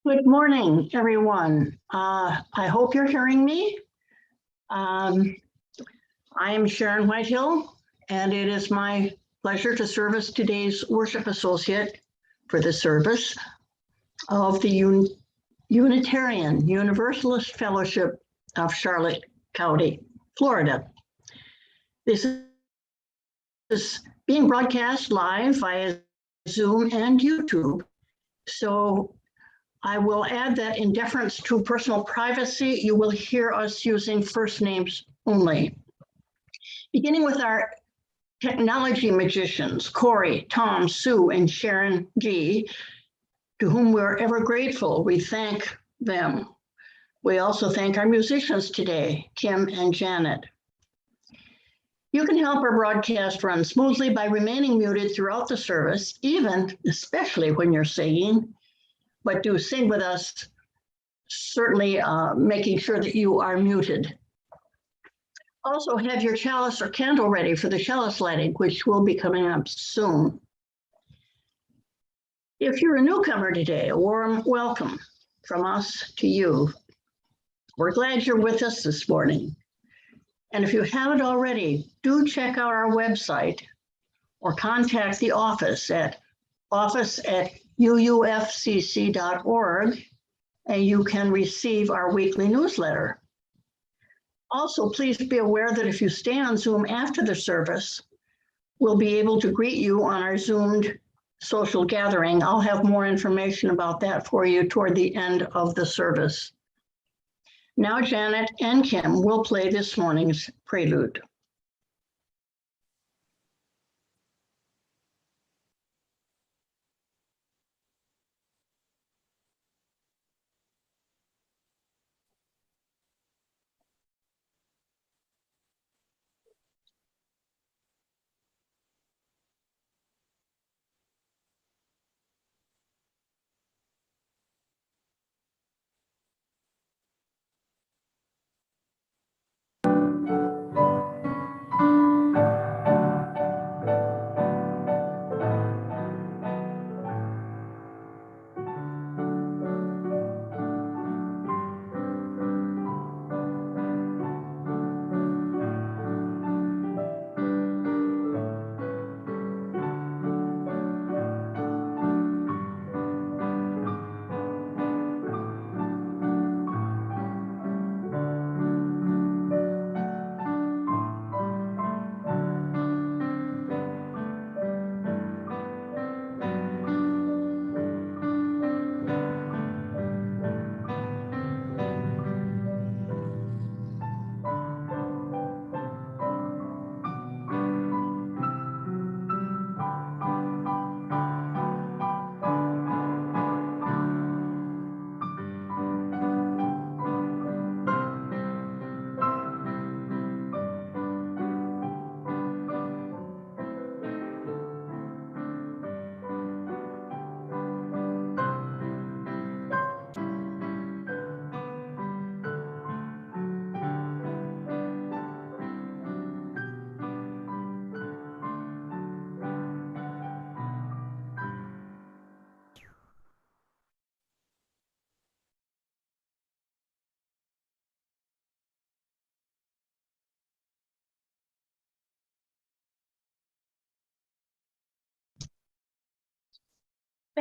Good morning, everyone. I hope you're hearing me. I am Sharon Whitehill, and it is my pleasure to serve as today's worship associate for the service of the Unitarian Universalist Fellowship of Charlotte County, Florida. This is being broadcast live via Zoom and YouTube. So I will add that in deference to personal privacy, you will hear us using first names only. Beginning with our technology magicians, Corey, Tom, Sue, and Sharon G., to whom we're ever grateful. We thank them. We also thank our musicians today, Kim and Janet. You can help our broadcast run smoothly by remaining muted throughout the service, especially when you're singing. But do sing with us, certainly making sure that you are muted. Also have your chalice or candle ready for the chalice lighting, which will be coming up soon. If you're a newcomer today, a warm welcome from us to you. We're glad you're with us this morning. And if you haven't already, do check out our website or contact the office at UUFCC.org, and you can receive our weekly newsletter. Also, please be aware that if you stay on Zoom after the service, we'll be able to greet you on our Zoomed social gathering. I'll have more information about that for you toward the end of the service. Now, Janet and Kim will play this morning's Prelude.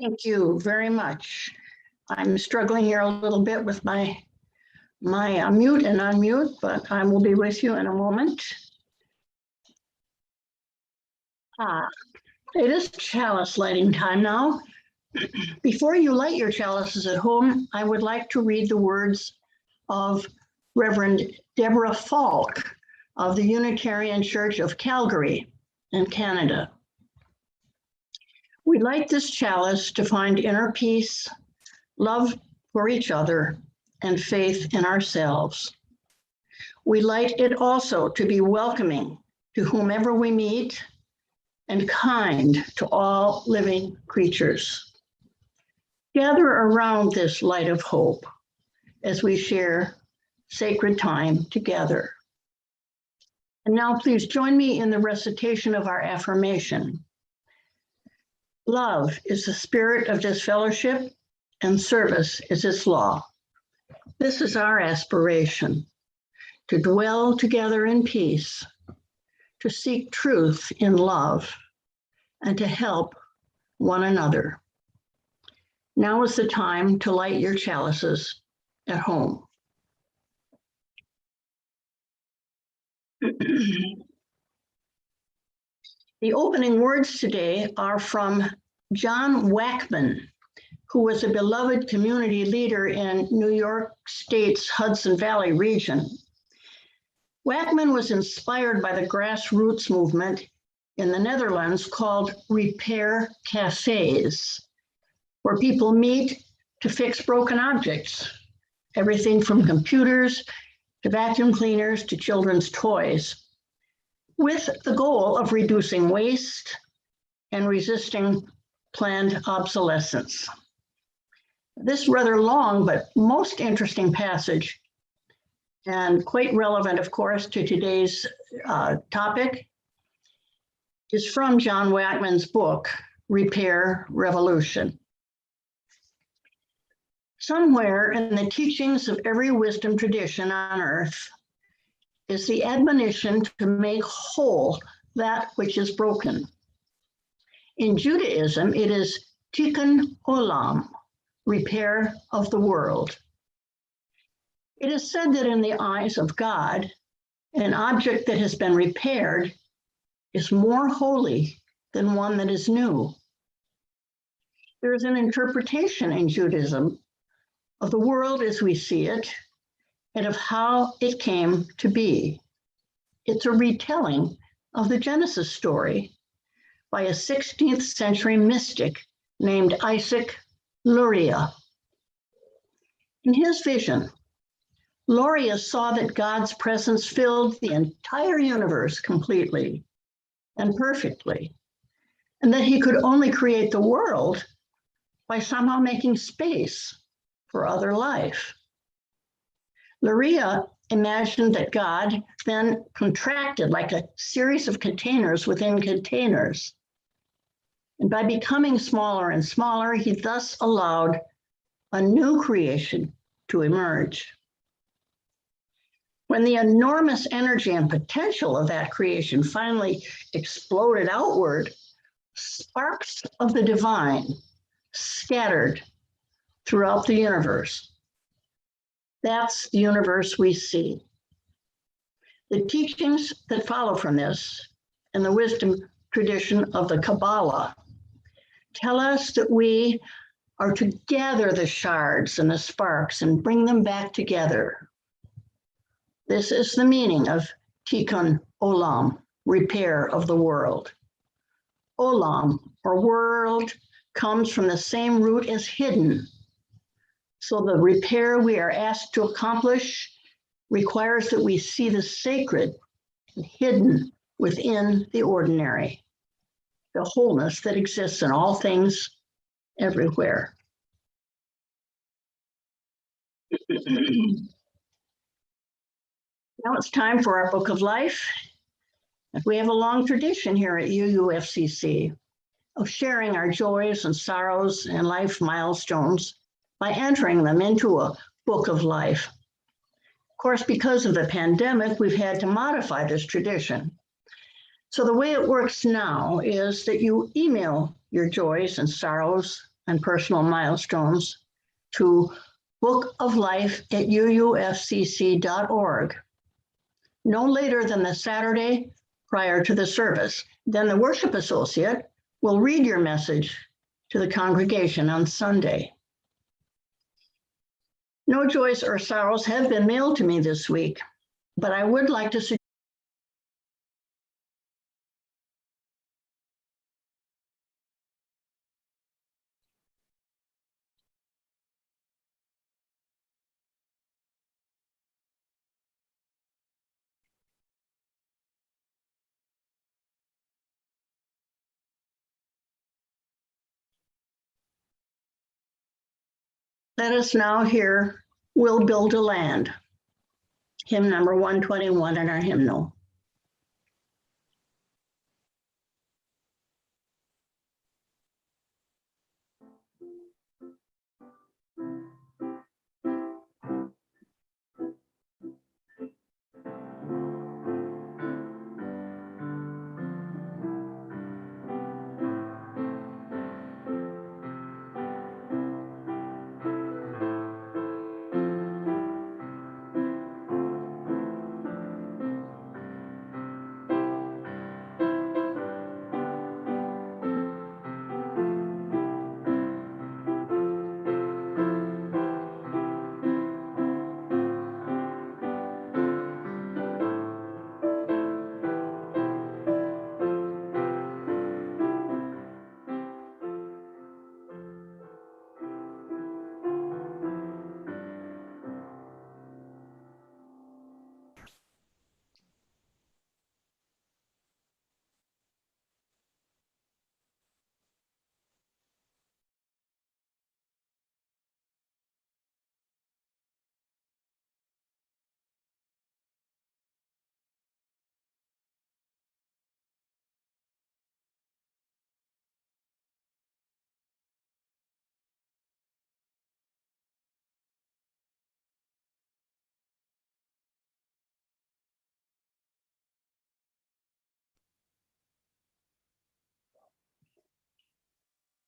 Thank you very much. I'm struggling here a little bit with my mute and unmute, but I will be with you in a moment. It is chalice lighting time now. Before you light your chalices at home, I would like to read the words of Reverend Deborah Falk of the Unitarian Church of Calgary in Canada. We light this chalice to find inner peace, love for each other, and faith in ourselves. We light it also to be welcoming to whomever we meet and kind to all living creatures. Gather around this light of hope as we share sacred time together. And now please join me in the recitation of our affirmation. Love is the spirit of this fellowship, and service is its law. This is our aspiration, to dwell together in peace, to seek truth in love, and to help one another. Now is the time to light your chalices at home. The opening words today are from John Wackman, who was a beloved community leader in New York State's Hudson Valley region. Wackman was inspired by the grassroots movement in the Netherlands called repair cafes, where people meet to fix broken objects, everything from computers to vacuum cleaners to children's toys, with the goal of reducing waste and resisting planned obsolescence. This rather long but most interesting passage, and quite relevant, of course, to today's topic, is from John Wackman's book, Repair Revolution. Somewhere in the teachings of every wisdom tradition on earth is the admonition to make whole that which is broken. In Judaism, it is tikkun olam, repair of the world. It is said that in the eyes of God, an object that has been repaired is more holy than one that is new. There is an interpretation in Judaism of the world as we see it and of how it came to be. It's a retelling of the Genesis story by a 16th century mystic named Isaac Luria. In his vision, Luria saw that God's presence filled the entire universe completely and perfectly, and that he could only create the world by somehow making space for other life. Luria imagined that God then contracted like a series of containers within containers. And by becoming smaller and smaller, he thus allowed a new creation to emerge. When the enormous energy and potential of that creation finally exploded outward, sparks of the divine scattered throughout the universe. That's the universe we see. The teachings that follow from this and the wisdom tradition of the Kabbalah tell us that we are to gather the shards and the sparks and bring them back together. This is the meaning of tikkun olam, repair of the world. Olam, or world, comes from the same root as hidden. So the repair we are asked to accomplish requires that we see the sacred and hidden within the ordinary, the wholeness that exists in all things everywhere. Now it's time for our Book of Life. We have a long tradition here at UUFCC of sharing our joys and sorrows and life milestones by entering them into a Book of Life. Of course, because of the pandemic, we've had to modify this tradition. So the way it works now is that you email your joys and sorrows and personal milestones to bookoflife@uufcc.org, no later than the Saturday prior to the service. Then the worship associate will read your message to the congregation on Sunday. No joys or sorrows have been mailed to me this week, but I would like to suggest let us now hear We'll Build a Land, hymn number 121 in our hymnal.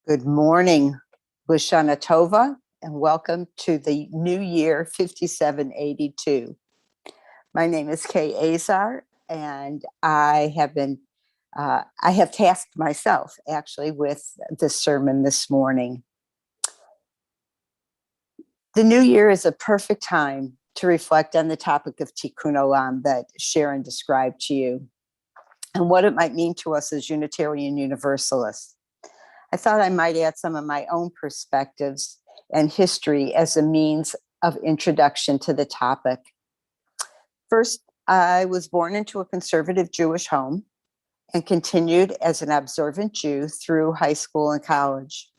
Good morning, Lashana Tova, and welcome to the new year 5782. My name is Kay Azar, and I have tasked myself actually with the sermon this morning. The new year is a perfect time to reflect on the topic of Tikkun Olam that Sharon described to you and what it might mean to us as Unitarian Universalists. I thought I might add some of my own perspectives and history as a means of introduction to the topic. First, I was born into a conservative Jewish home and continued as an observant Jew through high school and college.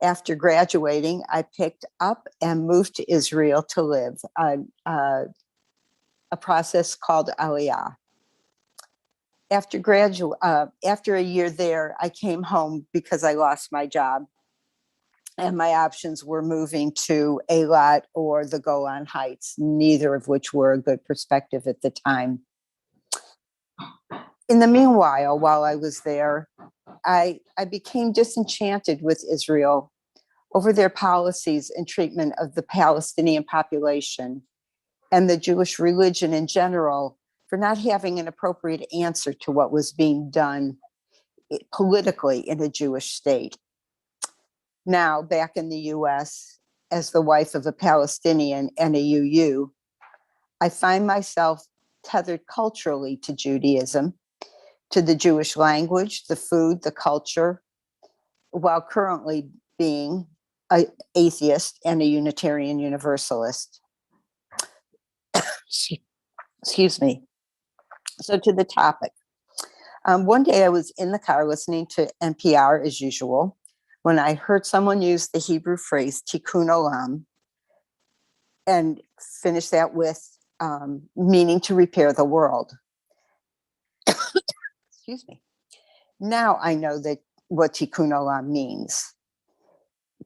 After graduating, I picked up and moved to Israel to live, a process called Aliyah. After a year there, I came home because I lost my job, and my options were moving to Eilat or the Golan Heights, neither of which were a good perspective at the time. In the meanwhile, while I was there, I became disenchanted with Israel over their policies and treatment of the Palestinian population and the Jewish religion in general, for not having an appropriate answer to what was being done politically in a Jewish state. Now, back in the US, as the wife of a Palestinian and a UU, I find myself tethered culturally to Judaism, to the Jewish language, the food, the culture, while currently being an atheist and a Unitarian Universalist. Excuse me. So to the topic. One day I was in the car listening to NPR as usual when I heard someone use the Hebrew phrase Tikkun Olam and finish that with meaning to repair the world. Excuse me. Now I know that what Tikkun Olam means.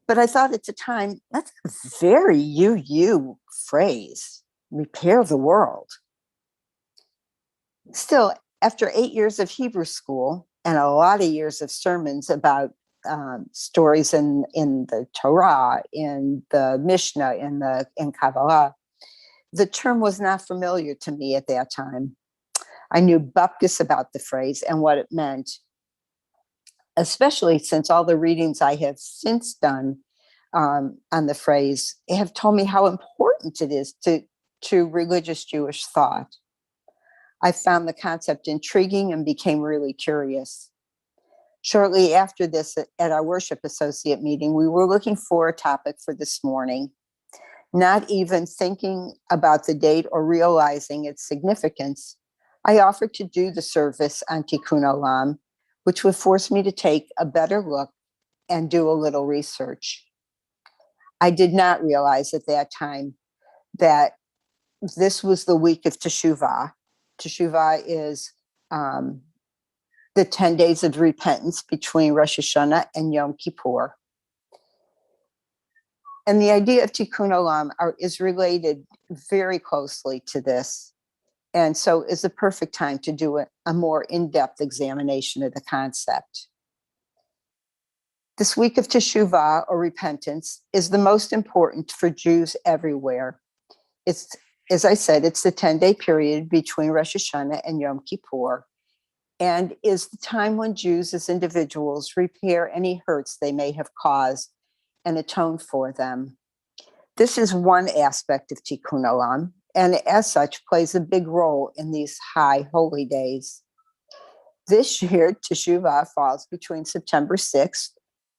But I thought at the time, that's a very UU phrase, repair the world. Still, after 8 years of Hebrew school and a lot of years of sermons about stories in the Torah, in the Mishnah, in Kabbalah, the term was not familiar to me at that time. I knew bupkis about the phrase and what it meant, especially since all the readings I have since done on the phrase have told me how important it is to religious Jewish thought. I found the concept intriguing and became really curious. Shortly after this, at our worship associate meeting, we were looking for a topic for this morning, not even thinking about the date or realizing its significance. I offered to do the service on Tikkun Olam, which would force me to take a better look and do a little research. I did not realize at that time that this was the week of Teshuvah. Teshuvah is the 10 days of repentance between Rosh Hashanah and Yom Kippur. And the idea of Tikkun Olam is related very closely to this. And so is the perfect time to do a more in-depth examination of the concept. This week of Teshuvah, or repentance, is the most important for Jews everywhere. It's, as I said, it's the 10-day period between Rosh Hashanah and Yom Kippur, and is the time when Jews as individuals repair any hurts they may have caused and atone for them. This is one aspect of Tikkun Olam, and as such plays a big role in these high holy days. This year, Teshuvah falls between September 6th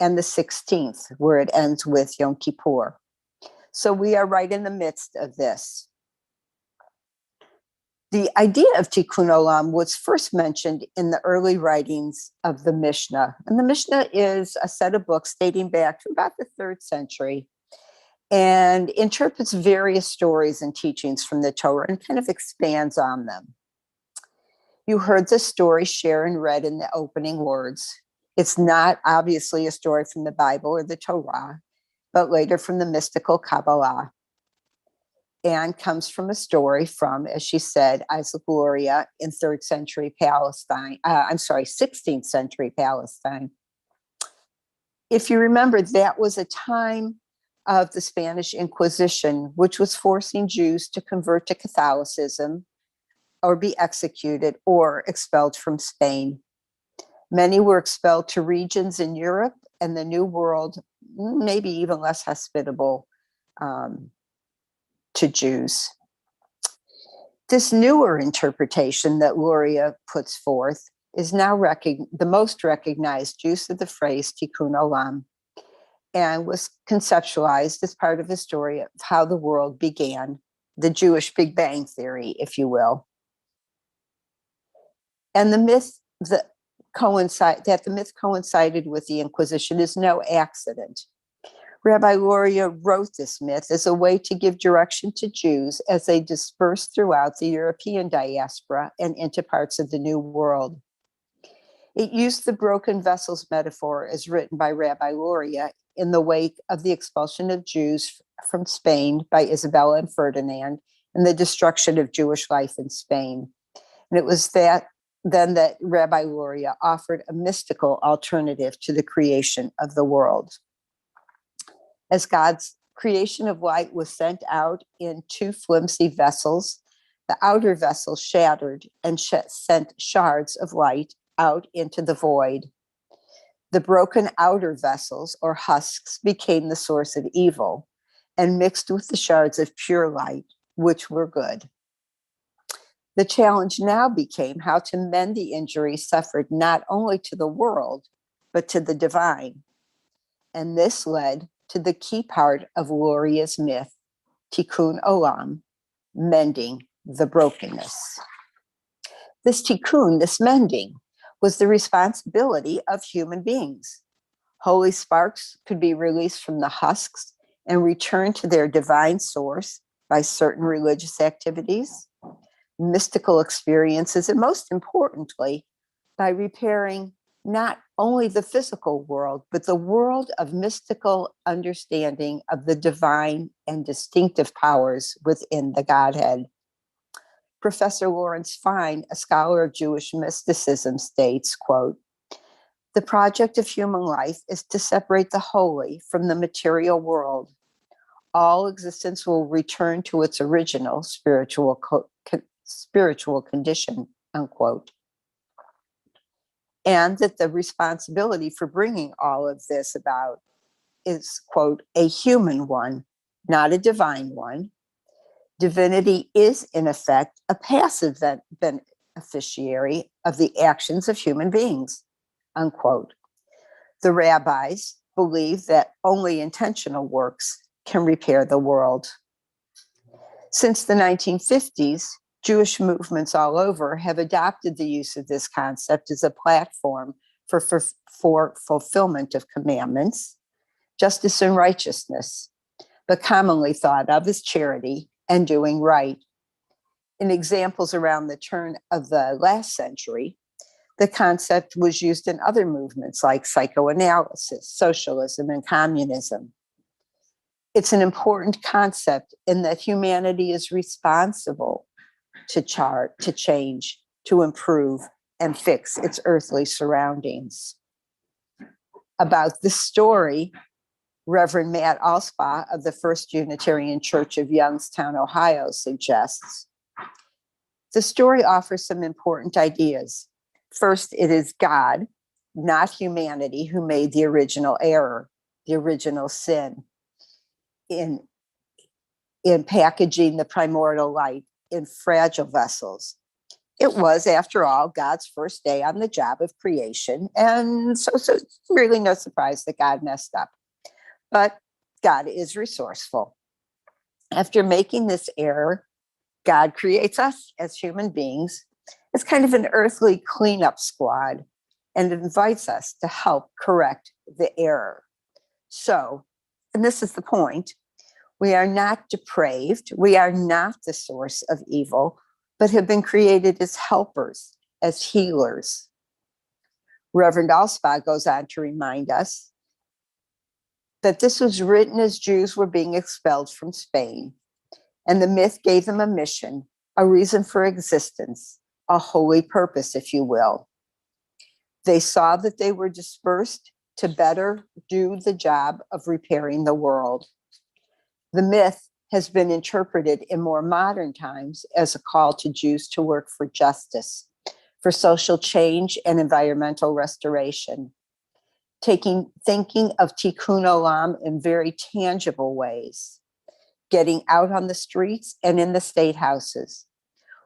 and the 16th, where it ends with Yom Kippur. So we are right in the midst of this. The idea of Tikkun Olam was first mentioned in the early writings of the Mishnah. And the Mishnah is a set of books dating back to about the 3rd century and interprets various stories and teachings from the Torah and kind of expands on them. You heard the story Sharon read in the opening words. It's not obviously a story from the Bible or the Torah, but later from the mystical Kabbalah, and comes from a story from, as she said, Isaac Luria in 16th century Palestine. If you remember, that was a time of the Spanish Inquisition, which was forcing Jews to convert to Catholicism or be executed or expelled from Spain. Many were expelled to regions in Europe and the New World, maybe even less hospitable to Jews. This newer interpretation that Luria puts forth is now the most recognized use of the phrase Tikkun Olam, and was conceptualized as part of the story of how the world began, the Jewish Big Bang Theory, if you will. And the myth that the myth coincided with the Inquisition is no accident. Rabbi Luria wrote this myth as a way to give direction to Jews as they dispersed throughout the European diaspora and into parts of the New World. It used the broken vessels metaphor as written by Rabbi Luria in the wake of the expulsion of Jews from Spain by Isabella and Ferdinand and the destruction of Jewish life in Spain. And it was then that Rabbi Luria offered a mystical alternative to the creation of the world. As God's creation of light was sent out in 2 flimsy vessels, the outer vessel shattered and sent shards of light out into the void. The broken outer vessels, or husks, became the source of evil and mixed with the shards of pure light, which were good. The challenge now became how to mend the injury suffered not only to the world, but to the divine. And this led to the key part of Luria's myth, Tikkun Olam, mending the brokenness. This tikkun, this mending, was the responsibility of human beings. Holy sparks could be released from the husks and returned to their divine source by certain religious activities, mystical experiences, and most importantly, by repairing not only the physical world, but the world of mystical understanding of the divine and distinctive powers within the Godhead. Professor Lawrence Fine, a scholar of Jewish mysticism, states, quote, "The project of human life is to separate the holy from the material world. All existence will return to its original spiritual condition," unquote. And that the responsibility for bringing all of this about is, quote, a human one, not a divine one. Divinity is, in effect, a passive beneficiary of the actions of human beings, unquote. The rabbis believe that only intentional works can repair the world. Since the 1950s, Jewish movements all over have adopted the use of this concept as a platform for fulfillment of commandments, justice, and righteousness, but commonly thought of as charity and doing right. In examples around the turn of the last century, the concept was used in other movements like psychoanalysis, socialism, and communism. It's an important concept in that humanity is responsible to change, to improve, and fix its earthly surroundings. About this story, Reverend Matt Alspaugh of the First Unitarian Church of Youngstown, Ohio, suggests, the story offers some important ideas. First, it is God, not humanity, who made the original error, the original sin, in packaging the primordial light in fragile vessels. It was, after all, God's first day on the job of creation, and so it's really no surprise that God messed up. But God is resourceful. After making this error, God creates us as human beings as kind of an earthly cleanup squad and invites us to help correct the error. So, and this is the point, we are not depraved, we are not the source of evil, but have been created as helpers, as healers. Reverend Alspaugh goes on to remind us that this was written as Jews were being expelled from Spain, and the myth gave them a mission, a reason for existence, a holy purpose, if you will. They saw that they were dispersed to better do the job of repairing the world. The myth has been interpreted in more modern times as a call to Jews to work for justice, for social change and environmental restoration. Thinking of tikkun olam in very tangible ways, getting out on the streets and in the state houses,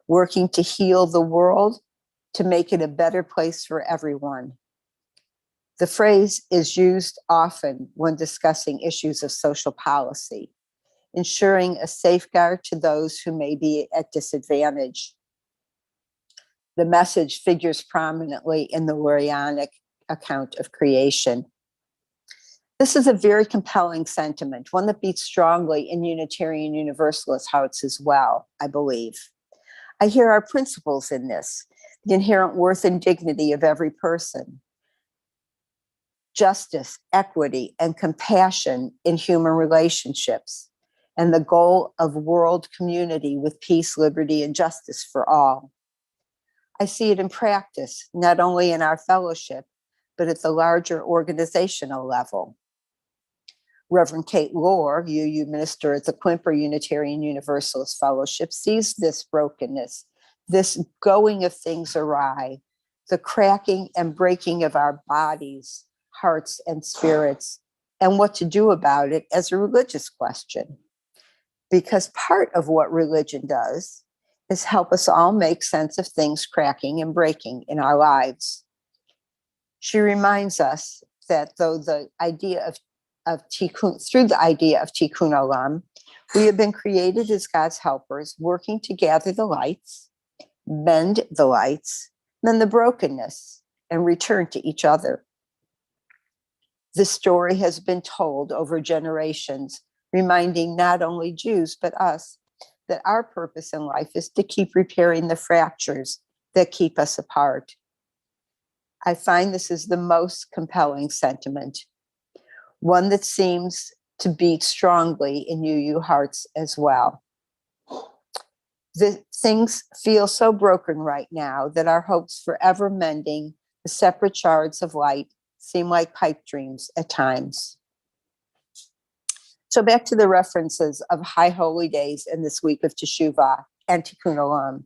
working to heal the world, to make it a better place for everyone. The phrase is used often when discussing issues of social policy, ensuring a safeguard to those who may be at disadvantage. The message figures prominently in the Lurianic account of creation. This is a very compelling sentiment, one that beats strongly in Unitarian Universalist hearts as well, I believe. I hear our principles in this, the inherent worth and dignity of every person, justice, equity, and compassion in human relationships, and the goal of world community with peace, liberty, and justice for all. I see it in practice, not only in our fellowship, but at the larger organizational level. Reverend Kate Lohr, UU minister at the Quimper Unitarian Universalist Fellowship, sees this brokenness, this going of things awry, the cracking and breaking of our bodies, hearts, and spirits, and what to do about it as a religious question. Because part of what religion does is help us all make sense of things cracking and breaking in our lives. She reminds us that though the idea of tikkun, through the idea of tikkun olam, we have been created as God's helpers, working to gather the lights, mend the lights, mend the brokenness, and return to each other. This story has been told over generations, reminding not only Jews, but us, that our purpose in life is to keep repairing the fractures that keep us apart. I find this is the most compelling sentiment, one that seems to beat strongly in UU hearts as well. The things feel so broken right now that our hopes for ever mending the separate shards of light seem like pipe dreams at times. So back to the references of high holy days in this week of Teshuvah and Tikkun Olam.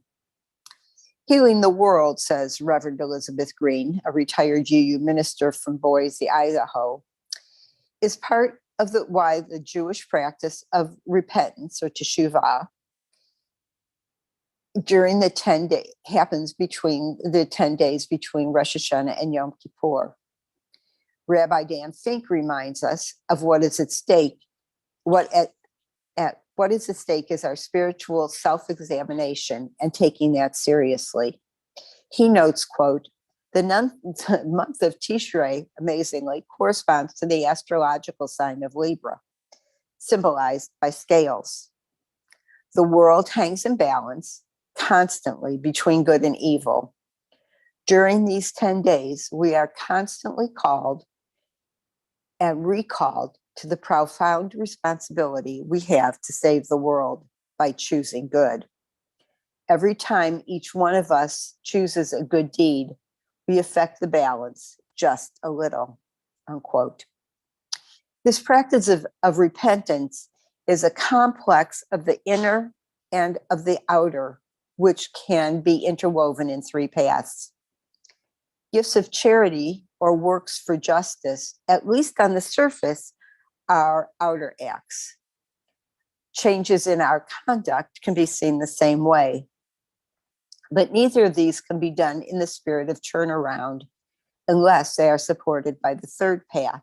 Healing the world, says Reverend Elizabeth Green, a retired UU minister from Boise, Idaho, is part why the Jewish practice of repentance or teshuvah during the 10 day happens between the 10 days between Rosh Hashanah and Yom Kippur. Rabbi Dan Fink reminds us of what is at stake. What is at stake is our spiritual self-examination and taking that seriously. He notes, quote, the month of Tishrei, amazingly, corresponds to the astrological sign of Libra, symbolized by scales. The world hangs in balance constantly between good and evil. During these 10 days, we are constantly called and recalled to the profound responsibility we have to save the world by choosing good. Every time each one of us chooses a good deed, we affect the balance just a little, unquote. This practice of repentance is a complex of the inner and of the outer, which can be interwoven in three paths. Gifts of charity or works for justice, at least on the surface, are outer acts. Changes in our conduct can be seen the same way. But neither of these can be done in the spirit of turnaround unless they are supported by the third path,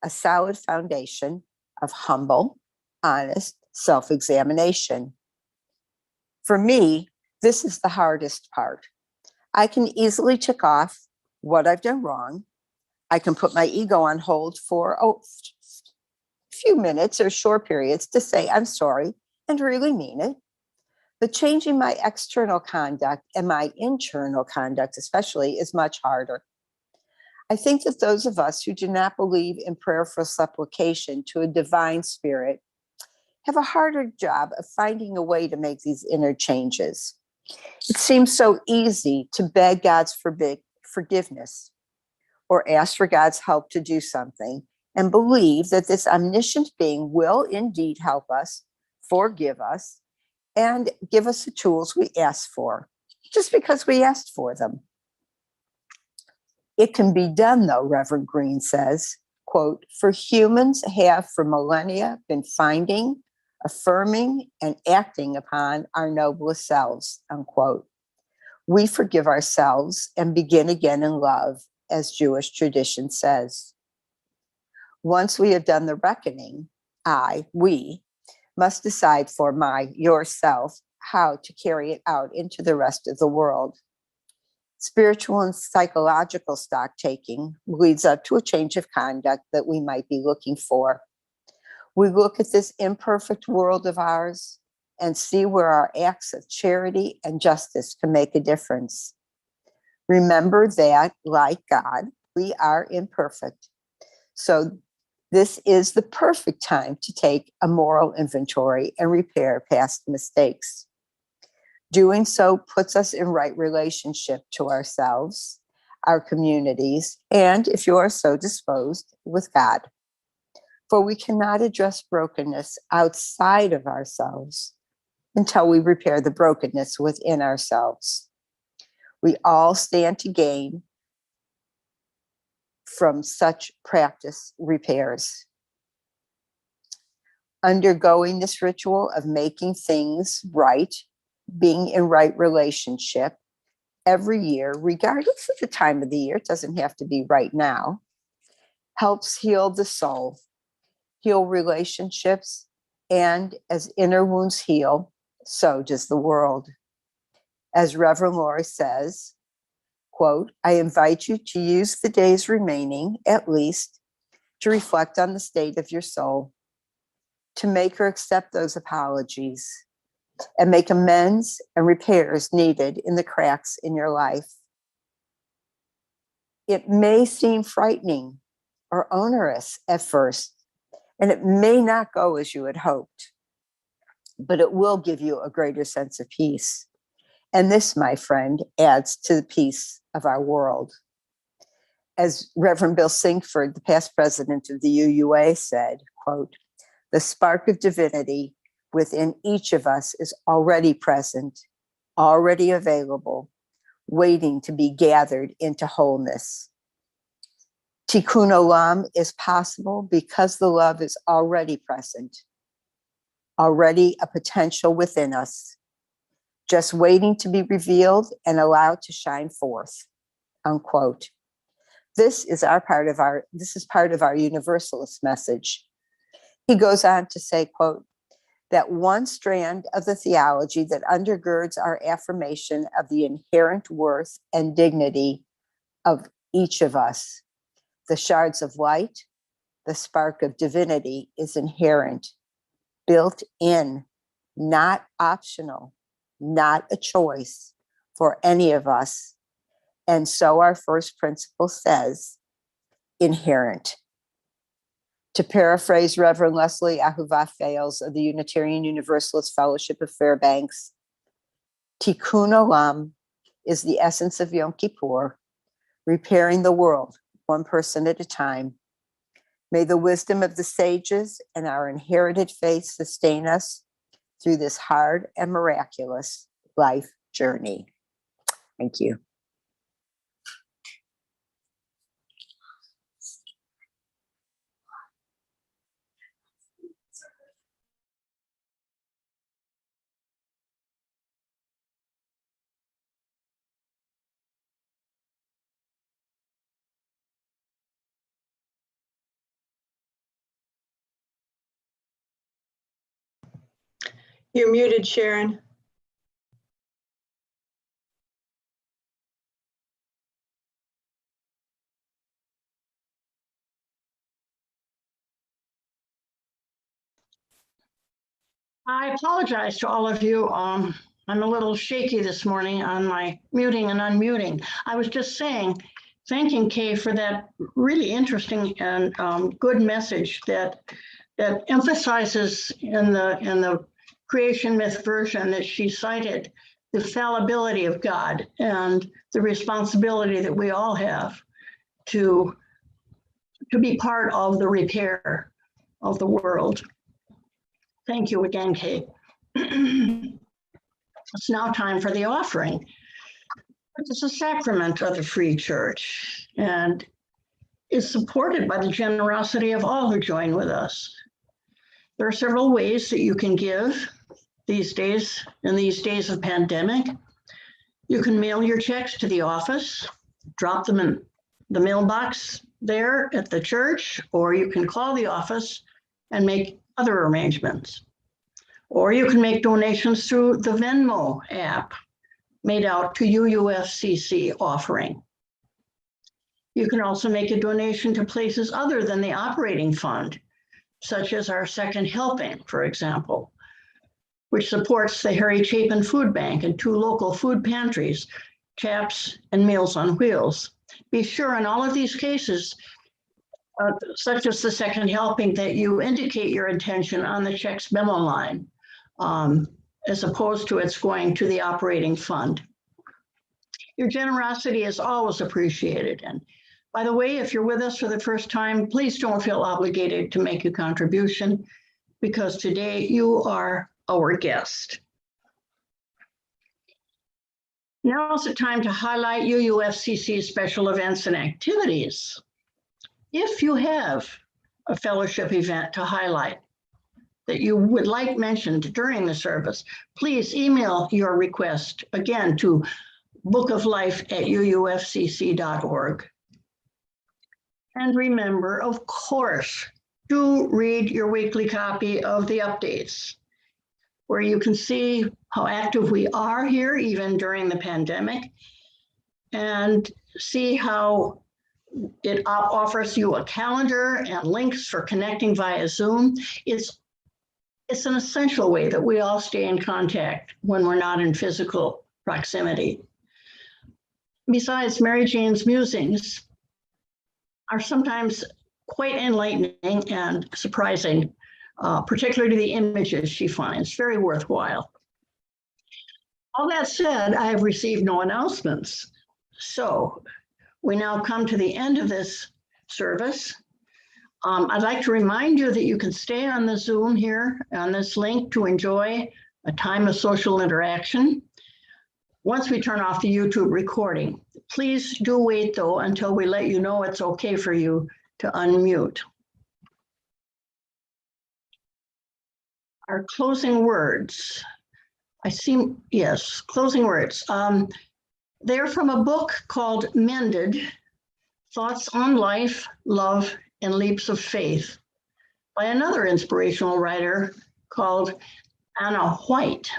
a solid foundation of humble, honest self-examination. For me, this is the hardest part. I can easily tick off what I've done wrong. I can put my ego on hold for a few minutes or short periods to say I'm sorry and really mean it. But changing my external conduct and my internal conduct especially is much harder. I think that those of us who do not believe in prayerful supplication to a divine spirit have a harder job of finding a way to make these inner changes. It seems so easy to beg God's forgiveness or ask for God's help to do something and believe that this omniscient being will indeed help us, forgive us, and give us the tools we asked for, just because we asked for them. It can be done, though, Reverend Green says, quote, for humans have for millennia been finding, affirming, and acting upon our noblest selves, unquote. We forgive ourselves and begin again in love, as Jewish tradition says. Once we have done the reckoning, we must decide for yourself, how to carry it out into the rest of the world. Spiritual and psychological stock taking leads up to a change of conduct that we might be looking for. We look at this imperfect world of ours and see where our acts of charity and justice can make a difference. Remember that, like God, we are imperfect. So this is the perfect time to take a moral inventory and repair past mistakes. Doing so puts us in right relationship to ourselves, our communities, and, if you are so disposed, with God. For we cannot address brokenness outside of ourselves until we repair the brokenness within ourselves. We all stand to gain from such practice repairs. Undergoing this ritual of making things right, being in right relationship every year, regardless of the time of the year, it doesn't have to be right now, helps heal the soul, heal relationships, and as inner wounds heal, so does the world. As Reverend Lori says, quote, I invite you to use the days remaining, at least, to reflect on the state of your soul, to make or accept those apologies, and make amends and repairs needed in the cracks in your life. It may seem frightening or onerous at first, and it may not go as you had hoped, but it will give you a greater sense of peace. And this, my friend, adds to the peace of our world. As Reverend Bill Sinkford, the past president of the UUA, said, quote, the spark of divinity within each of us is already present, already available, waiting to be gathered into wholeness. Tikkun Olam is possible because the love is already present, already a potential within us, just waiting to be revealed and allowed to shine forth, unquote. This is part of our universalist message. He goes on to say, quote, that one strand of the theology that undergirds our affirmation of the inherent worth and dignity of each of us, the shards of light, the spark of divinity, is inherent, built in, not optional, not a choice for any of us. And so our first principle says, inherent. To paraphrase Reverend Leslie Ahuva Fales of the Unitarian Universalist Fellowship of Fairbanks, Tikkun Olam is the essence of Yom Kippur, repairing the world, one person at a time. May the wisdom of the sages and our inherited faith sustain us through this hard and miraculous life journey. Thank you. You're muted, Sharon. I apologize to all of you. I'm a little shaky this morning on my muting and unmuting. I was just thanking Kay for that really interesting and good message that emphasizes in the creation myth version that she cited the fallibility of God and the responsibility that we all have to be part of the repair of the world. Thank you again, Kate. It's now time for the offering. It's a sacrament of the Free Church and is supported by the generosity of all who join with us. There are several ways that you can give these days, in these days of pandemic. You can mail your checks to the office, drop them in the mailbox there at the church, or you can call the office and make other arrangements. Or you can make donations through the Venmo app made out to UUFCC offering. You can also make a donation to places other than the operating fund, such as our Second Helping, for example, which supports the Harry Chapin Food Bank and 2 local food pantries, CHAPS and Meals on Wheels. Be sure in all of these cases, such as the Second Helping, that you indicate your intention on the check's memo line, as opposed to it's going to the operating fund. Your generosity is always appreciated. And by the way, if you're with us for the first time, please don't feel obligated to make a contribution, because today you are our guest. Now is the time to highlight UUFCC special events and activities. If you have a fellowship event to highlight that you would like mentioned during the service, please email your request again to bookoflife@uufcc.org. And remember, of course, do read your weekly copy of the updates, where you can see how active we are here, even during the pandemic, and see how it offers you a calendar and links for connecting via Zoom. It's an essential way that we all stay in contact when we're not in physical proximity. Besides, Mary Jane's musings are sometimes quite enlightening and surprising, particularly the images she finds, very worthwhile. All that said, I have received no announcements. So we now come to the end of this service. I'd like to remind you that you can stay on the Zoom here on this link to enjoy a time of social interaction. once we turn off the YouTube recording. Please do wait though until we let you know it's okay for you to unmute. Our closing words. Closing words. They're from a book called Mended, Thoughts on Life, Love, and Leaps of Faith by another inspirational writer called Anna White.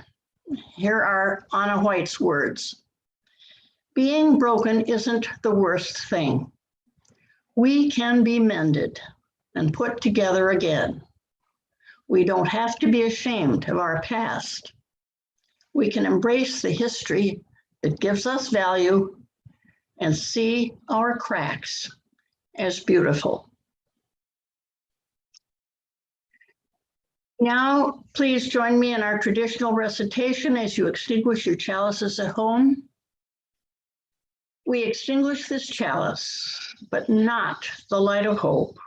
Here are Anna White's words. Being broken isn't the worst thing. We can be mended and put together again. We don't have to be ashamed of our past. We can embrace the history that gives us value and see our cracks as beautiful. Now, please join me in our traditional recitation as you extinguish your chalices at home. We extinguish this chalice, but not the light of hope,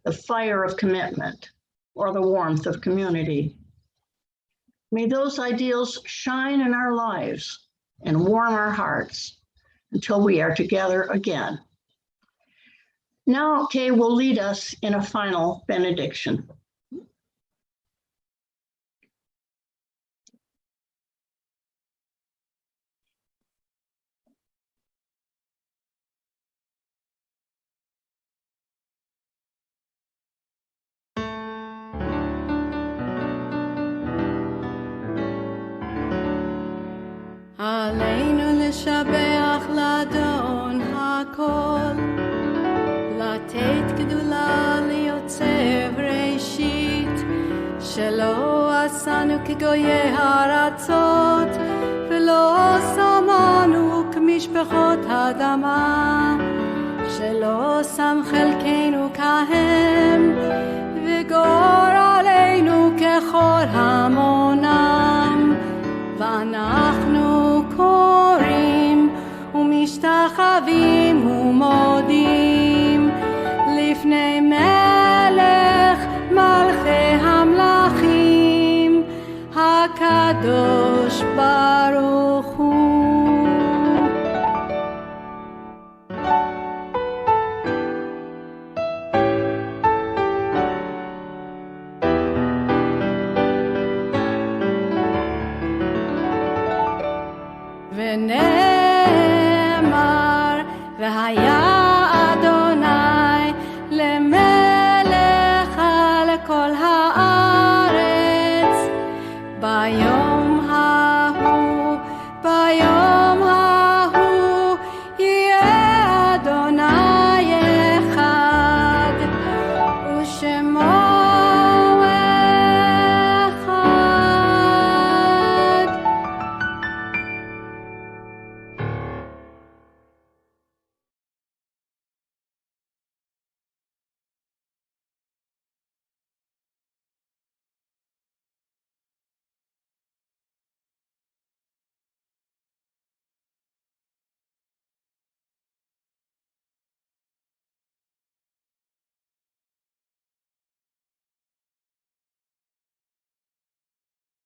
the fire of commitment, or the warmth of community. May those ideals shine in our lives and warm our hearts until we are together again. Now, Kay will lead us in a final benediction. עלינו לשבח לאדון הכל, לתת גדולה ליוצר ראשית, שלא עשנו כגויי הארצות, ולא שמנו כמשפחות אדמה, שלא שם חלקנו כהם, וגורלנו ככל המונם, ואנחנו קוראים ומשתחווים ומודים לפני מלך מלכי המלכים הקדוש ברוך הוא. ונאמר והיה